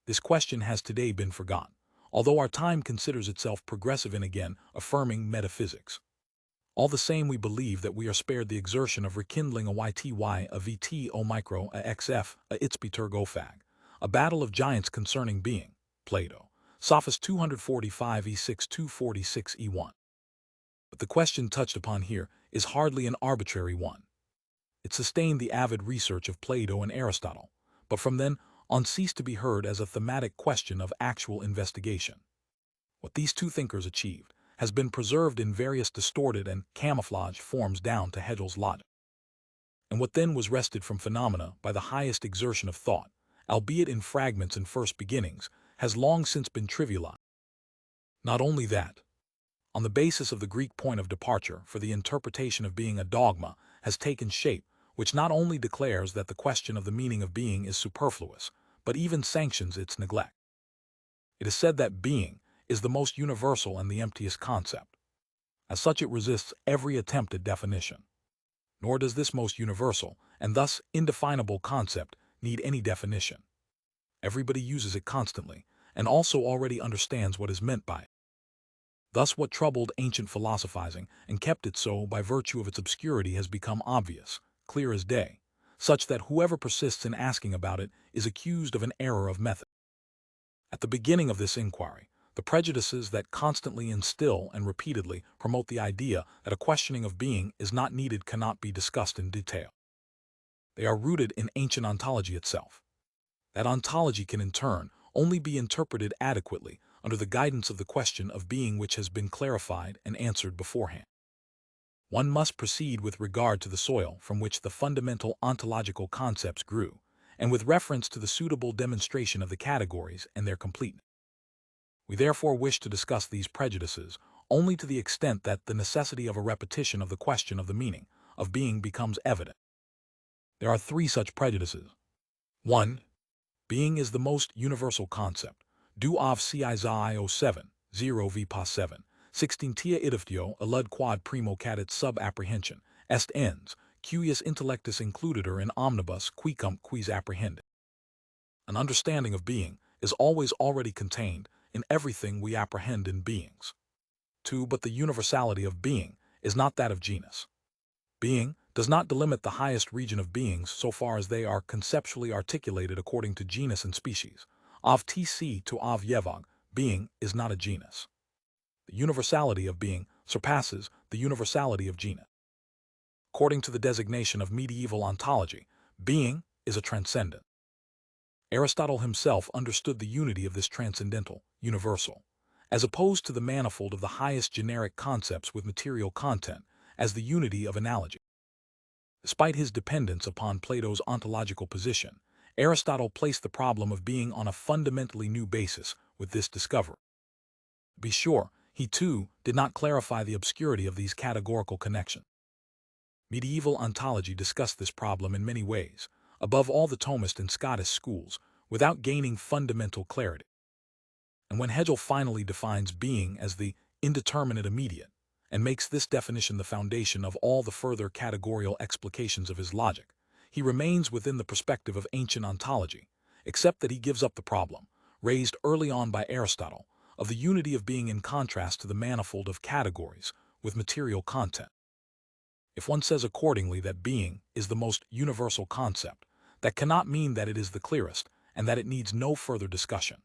This question has today been forgotten, although our time considers itself progressive in again affirming metaphysics. All the same, we believe that we are spared the exertion of rekindling a YTY, a VT, O micro, a XF, a Itzbeter Gofag, a battle of giants concerning being, Plato, Sophist 245 E6 246 E1. But the question touched upon here is hardly an arbitrary one. It sustained the avid research of Plato and Aristotle, but from then on ceased to be heard as a thematic question of actual investigation. What these two thinkers achieved has been preserved in various distorted and camouflaged forms down to Hegel's logic. And what then was wrested from phenomena by the highest exertion of thought, albeit in fragments and first beginnings, has long since been trivialized. Not only that, on the basis of the Greek point of departure for the interpretation of being, a dogma has taken shape which not only declares that the question of the meaning of being is superfluous, but even sanctions its neglect. It is said that being is the most universal and the emptiest concept. As such, it resists every attempt at definition. Nor does this most universal, and thus indefinable concept need any definition. Everybody uses it constantly, and also already understands what is meant by it. Thus what troubled ancient philosophizing and kept it so by virtue of its obscurity has become obvious, clear as day, such that whoever persists in asking about it is accused of an error of method. At the beginning of this inquiry, the prejudices that constantly instill and repeatedly promote the idea that a questioning of being is not needed cannot be discussed in detail. They are rooted in ancient ontology itself. That ontology can in turn only be interpreted adequately under the guidance of the question of being which has been clarified and answered beforehand. One must proceed with regard to the soil from which the fundamental ontological concepts grew, and with reference to the suitable demonstration of the categories and their completeness. We therefore wish to discuss these prejudices only to the extent that the necessity of a repetition of the question of the meaning of being becomes evident. There are three such prejudices. 1. Being is the most universal concept. Du av CIZIO 7, 0 v pas 7, 16 tia idiftio alud quad primo cadit sub apprehension, est ens, cuius intellectus includitur in omnibus quicum quis apprehendit. An understanding of being is always already contained in everything we apprehend in beings. 2. But the universality of being is not that of genus. Being does not delimit the highest region of beings so far as they are conceptually articulated according to genus and species. Av tc to av yevog, being is not a genus. The universality of being surpasses the universality of genus. According to the designation of medieval ontology, being is a transcendent. Aristotle himself understood the unity of this transcendental, universal, as opposed to the manifold of the highest generic concepts with material content, as the unity of analogy. Despite his dependence upon Plato's ontological position, Aristotle placed the problem of being on a fundamentally new basis with this discovery. To be sure, he too did not clarify the obscurity of these categorical connections. Medieval ontology discussed this problem in many ways, above all the Thomist and Scotist schools, without gaining fundamental clarity. And when Hegel finally defines being as the indeterminate immediate, and makes this definition the foundation of all the further categorical explications of his logic, he remains within the perspective of ancient ontology, except that he gives up the problem, raised early on by Aristotle, of the unity of being in contrast to the manifold of categories with material content. If one says accordingly that being is the most universal concept, that cannot mean that it is the clearest and that it needs no further discussion.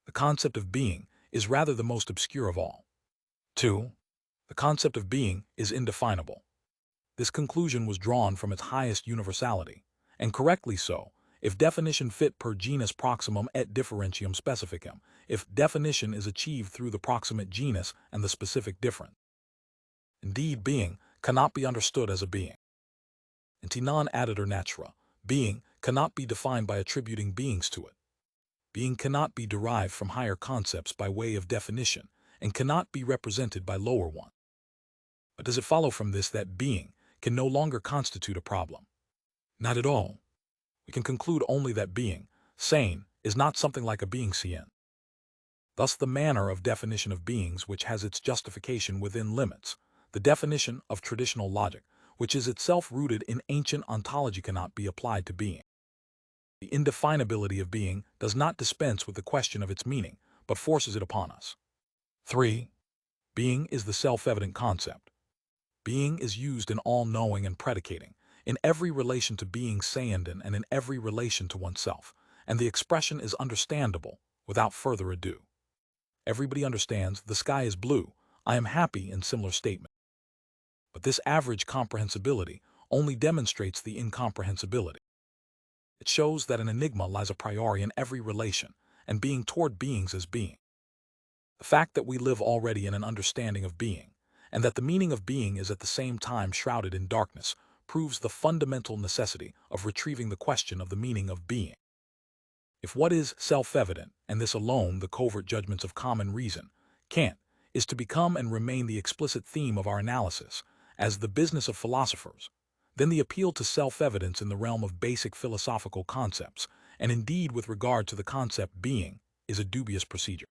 The concept of being is rather the most obscure of all. 2. The concept of being is indefinable. This conclusion was drawn from its highest universality, and correctly so, if definition fit per genus proximum et differentium specificum, if definition is achieved through the proximate genus and the specific difference. Indeed, being cannot be understood as a being. Inti non additur natura, being cannot be defined by attributing beings to it. Being cannot be derived from higher concepts by way of definition, and cannot be represented by lower ones. But does it follow from this that being can no longer constitute a problem? Not at all. We can conclude only that being, sane, is not something like a being sien. Thus the manner of definition of beings which has its justification within limits, the definition of traditional logic, which is itself rooted in ancient ontology, cannot be applied to being. The indefinability of being does not dispense with the question of its meaning, but forces it upon us. 3. Being is the self-evident concept. Being is used in all knowing and predicating, in every relation to being sayenden and in every relation to oneself, and the expression is understandable without further ado. Everybody understands the sky is blue, I am happy in similar statement. But this average comprehensibility only demonstrates the incomprehensibility. It shows that an enigma lies a priori in every relation, and being toward beings as being. The fact that we live already in an understanding of being, and that the meaning of being is at the same time shrouded in darkness, proves the fundamental necessity of retrieving the question of the meaning of being. If what is self-evident, and this alone the covert judgments of common reason, Kant, is to become and remain the explicit theme of our analysis, as the business of philosophers, then the appeal to self-evidence in the realm of basic philosophical concepts, and indeed with regard to the concept being, is a dubious procedure.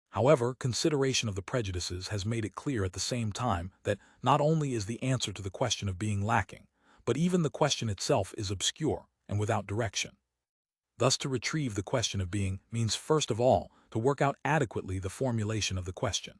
However, consideration of the prejudices has made it clear at the same time that not only is the answer to the question of being lacking, but even the question itself is obscure and without direction. Thus, to retrieve the question of being means first of all to work out adequately the formulation of the question.